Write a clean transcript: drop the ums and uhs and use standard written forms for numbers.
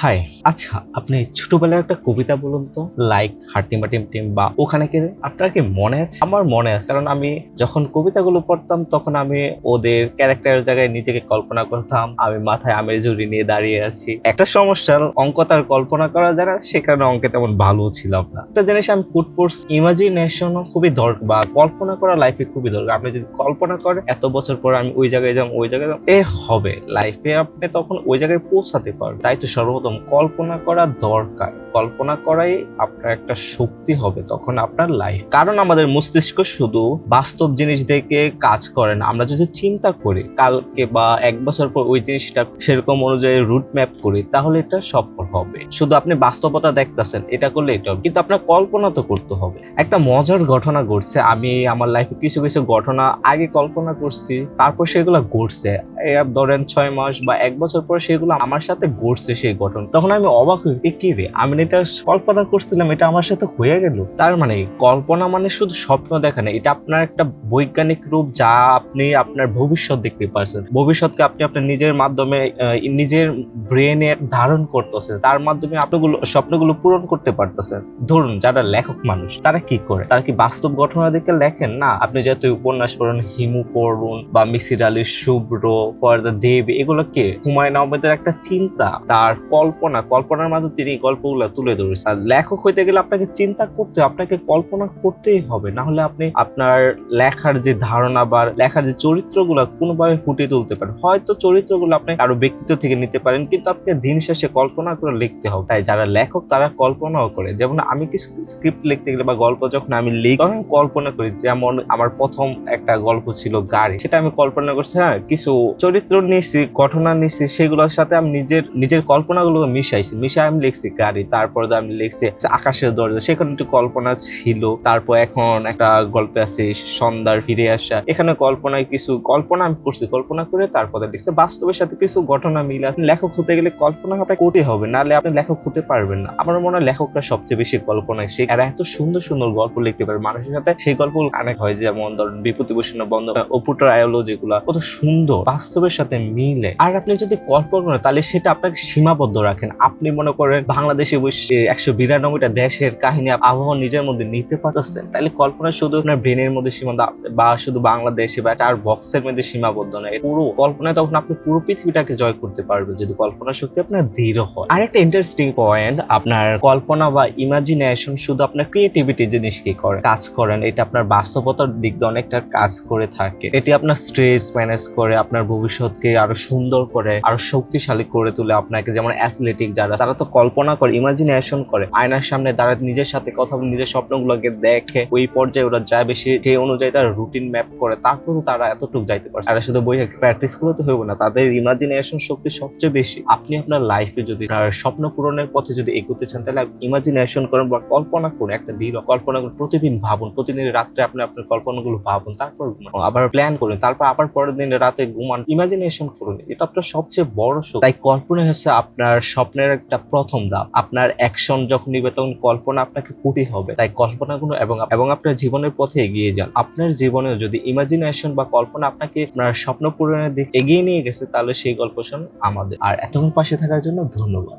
High. আচ্ছা, আপনি ছোটবেলার একটা কবিতা বলুন তো, লাইক হাটিমা টিম টিম বা ওখানে কে, আপনার কি মনে আছে? আমার মনে আছে, কারণ আমি যখন কবিতাগুলো পড়তাম তখন আমি ওদের ক্যারেক্টারের জায়গায় নিজেকে কল্পনা করতাম। আমি মাথায় আমের ঝুড়ি নিয়ে দাঁড়িয়ে আছি। একটা সমস্যা, অঙ্ক তার কল্পনা করা যায় না, সে কারণে অঙ্কে তেমন ভালো ছিলাম না। একটা জিনিস আমি পুট পড়ছি, ইমাজিনেশনও খুবই দরকার, বা কল্পনা করা লাইফে খুবই দরকার। আপনি যদি কল্পনা করেন এত বছর পর আমি ওই জায়গায় যাবো, ওই জায়গায় যাবো, হবে লাইফে, আপনি তখন ওই জায়গায় পৌঁছাতে পারবেন। তাই তো সর্বপ্রথম কল্পনা করা দরকার। কল্পনা করাই আপনার একটা শক্তি হবে তখন আপনার লাইফ। কারণ আমাদের মস্তিষ্ক শুধু বাস্তব জিনিস দেখে কাজ করে না। আমরা যদি চিন্তা করি কালকে বা এক বছর পর ওই জিনিসটা সেরকম অনুযায়ী রুট ম্যাপ করি, তাহলে এটা সফল হবে। শুধু আপনি বাস্তবতা দেখতেছেন, এটা করলে এটা হবে, কিন্তু আপনার কল্পনা তো করতে হবে। একটা মজার ঘটনা ঘটছে, আমি আমার লাইফে কিছু কিছু ঘটনা আগে কল্পনা করছি, তারপর সেগুলো ঘটছে। ধরেন 6 মাস বা 1 বছর পর সেগুলো আমার সাথে ঘটছে সেই ঘটনা। তখন আমি অবাক হই, কি রে, আমি এটা কল্পনা করছিলাম, এটা আমার সাথে হয়ে গেল। তার মানে কল্পনা মানে শুধু স্বপ্ন দেখা না, এটা আপনার একটা বৈজ্ঞানিক রূপ, যা আপনি আপনার ভবিষ্যৎ দেখতে পারছেন। ভবিষ্যৎকে আপনি আপনার নিজের মাধ্যমে নিজের ব্রেনে ধারণ করতেছেন, তার মাধ্যমে আপনাগুলো স্বপ্নগুলো পূরণ করতে পারতেছেন। ধরুন যারা লেখক মানুষ, তারা কি করে? তারা কি বাস্তব ঘটনা দেখে লেখেন? না। আপনি যেহেতু উপন্যাস পড়ুন, হিমু পড়ুন বা মিসির আলী শুভ্র, ফরদা দেব, এগুলো কে হুমায়ুন আহমেদের একটা চিন্তা, তার কল্পনার মাধ্যমে তিনি গল্পগুলো তুলে ধরেছেন। আর লেখক হইতে গেলে আপনাকে চিন্তা করতে, আপনাকে কল্পনা করতেই হবে, না হলে আপনি আপনার লেখার যে ধারণা বা লেখার যে চরিত্রগুলো কোনোভাবে ফুটিয়ে তুলতে পারেন। হয়তো চরিত্রগুলো আপনি কারো ব্যক্তিত্ব থেকে নিতে পারেন, কিন্তু আপনাকে দিন শেষে কল্পনা করে লিখতে হবে। তাই যারা লেখক তারা কল্পনাও করে। যেমন আমি কিছু স্ক্রিপ্ট লিখতে গেলে বা গল্প যখন আমি লিখি, তখন আমি কল্পনা করি। যেমন আমার প্রথম একটা গল্প ছিল গাড়ি, সেটা আমি কল্পনা করছি। হ্যাঁ, কিছু চরিত্র নিয়েছি, ঘটনা নিয়েছি, সেগুলোর সাথে আমি নিজের কল্পনাগুলো মিশাই আমি লিখছি গাড়ি। তারপর আমি লিখছি আকাশের দরজা, সেখানে একটু কল্পনা ছিল। তারপর এখন একটা গল্পে আছে সন্ধ্যার ফিরে আসা, এখানে কল্পনায় কিছু কল্পনা আমি করছি, কল্পনা করে তারপরে লিখছি। বাস্তবের সাথে কিছু ঘটনা মিলে। আপনি লেখক হতে গেলে কল্পনা আপনাকে করতে হবে, নাহলে আপনি লেখক হতে পারবেন না। আমার মনে হয় লেখকরা সবচেয়ে বেশি কল্পনায় সে, এরা এত সুন্দর সুন্দর গল্প লিখতে পারে, মানুষের সাথে সেই গল্পগুলো কানেক্ট হয়। যেমন ধরুন বিভূতিভূষণ বন্দ্যোপাধ্যায়, অপুটার আয়োলজি গুলা কত সুন্দর, বাস্তবের সাথে মিলে। আর আপনি যদি কল্পনা করেন, তাহলে সেটা আপনাকে সীমাবদ্ধ রাখেন। আপনি মনে করেন বাংলাদেশে বসে 192টা দেশের কাহিনী আবহাওয়া নিজের মধ্যে নিতে পারতেছেন, তাহলে কল্পনা শুধু আপনার ব্রেনের মধ্যে সীমাবদ্ধ, বা শুধু বাংলাদেশে বা 4 বক্সের মধ্যে সীমাবদ্ধ নয়। পুরো কল্পনায় তখন আপনি পুরো পৃথিবীটাকে জয় করতে পারবেন, যদি কল্পনা শক্তি আপনার দৃঢ় হয়। আর একটা ইন্টারেস্টিং পয়েন্ট, আপনার কল্পনা বা ইমাজিনেশন শুধু আপনার ক্রিয়েটিভিটি জিনিসকে করে কাজ করেন, এটা আপনার বাস্তবতার দিক দিয়ে অনেকটা কাজ করে থাকে। এটি আপনার স্ট্রেস ম্যানেজ করে, আপনার ভবিষ্যৎকে আরো সুন্দর করে, আরো শক্তিশালী করে তোলে আপনাকে। যেমন অ্যাথলেটিক যারা, তারা তো কল্পনা করে, ইমাজিনেশন করে, আয়নার সামনে দাঁড়ায় নিজের সাথে কথা বলে, নিজের স্বপ্নগুলোকে দেখে ওই পর্যায়ে ওরা যায়, বেশি সেই অনুযায়ী তারা রুটিন ম্যাপ করে, তারপর তারা এতটুকু যাইতে পারে। তারা শুধু বই প্র্যাকটিস করলে তো হইব না, তাদের ইমাজিনেশন শক্তি সবচেয়ে বেশি। আপনি আপনার লাইফে যদি স্বপ্ন পূরণের পথে যদি এগোতে চান, তাহলে ইমাজিনেশন করেন বা কল্পনা করুন, একটা দৃঢ় কল্পনা করুন। প্রতিদিন ভাবুন, প্রতিদিন রাত্রে আপনি আপনার কল্পনাগুলো ভাবুন, তারপর আবার প্ল্যান করুন, তারপর আবার পরের দিন রাতে ঘুমান, ইমাজিনেশন করুন। এটা আপনার সবচেয়ে বড় শক্তি। তাই কল্পনা হচ্ছে আপনার স্বপ্নের একটা প্রথম ধাপ। আপনার অ্যাকশন যখন নিবে, তখন কল্পনা আপনাকে করতে হবে। তাই কল্পনাগুলো এবং আপনার জীবনের পথে এগিয়ে যান। আপনার জীবনে যদি ইমাজিনেশন বা কল্পনা আপনাকে আপনার স্বপ্ন পূরণের দিকে এগিয়ে নিয়ে গেছে, তাহলে সেই গল্প শুনুন আমাদের। আর এতক্ষণ পাশে থাকার জন্য ধন্যবাদ।